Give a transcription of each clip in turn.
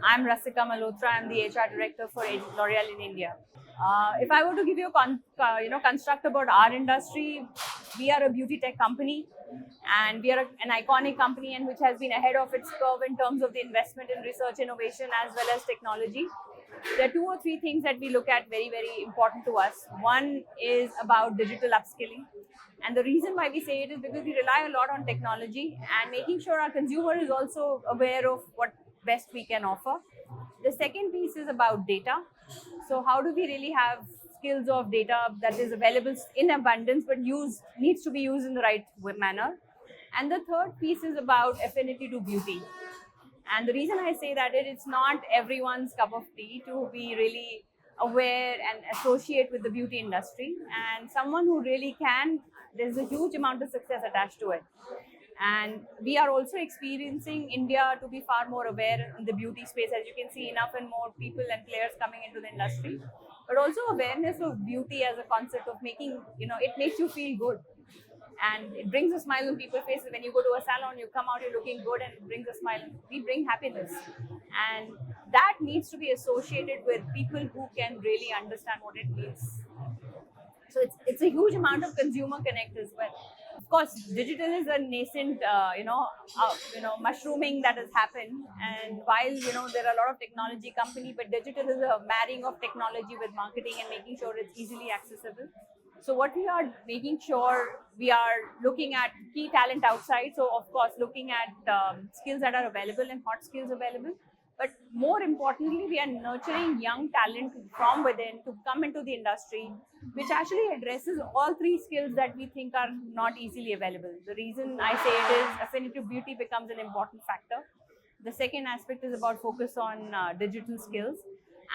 I'm Rasika Malhotra. I'm the HR director for L'Oreal in India. If I were to give you a construct about our industry, we are a beauty tech company, and we are an iconic company and which has been ahead of its curve in terms of the investment in research innovation as well as technology. There are two or three things that we look at very important to us. One is about digital upskilling, and the reason why we say it is because we rely a lot on technology and making sure our consumer is also aware of what best we can offer. The second piece is about data. So how do we really have skills of data that is available in abundance but needs to be used in the right manner? And the third piece is about affinity to beauty. And the reason I say that is it's not everyone's cup of tea to be really aware and associate with the beauty industry. And someone who really can, there's a huge amount of success attached to it. And we are also experiencing India to be far more aware in the beauty space. As you can see, enough and more people and players coming into the industry, but also awareness of beauty as a concept of making, it makes you feel good. And it brings a smile on people's faces. When you go to a salon, you come out, you're looking good, and it brings a smile. We bring happiness. And that needs to be associated with people who can really understand what it means. So it's a huge amount of consumer connect as well. Of course, digital is a nascent, mushrooming that has happened. And while there are a lot of technology company, but digital is a marrying of technology with marketing and making sure it's easily accessible. So what we are making sure we are looking at key talent outside. So of course, looking at skills that are available and hot skills available. But more importantly, we are nurturing young talent from within to come into the industry, which actually addresses all three skills that we think are not easily available. The reason I say it is affinity to beauty becomes an important factor. The second aspect is about focus on digital skills.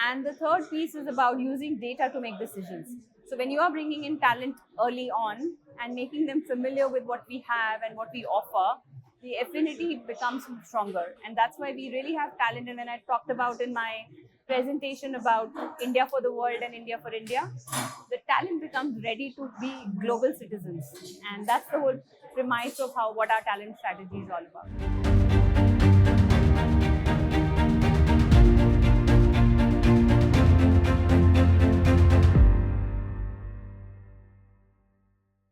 And the third piece is about using data to make decisions. So when you are bringing in talent early on and making them familiar with what we have and what we offer, the affinity becomes stronger. And that's why we really have talent. And when I talked about in my presentation about India for the world and India for India, the talent becomes ready to be global citizens. And that's the whole premise of what our talent strategy is all about.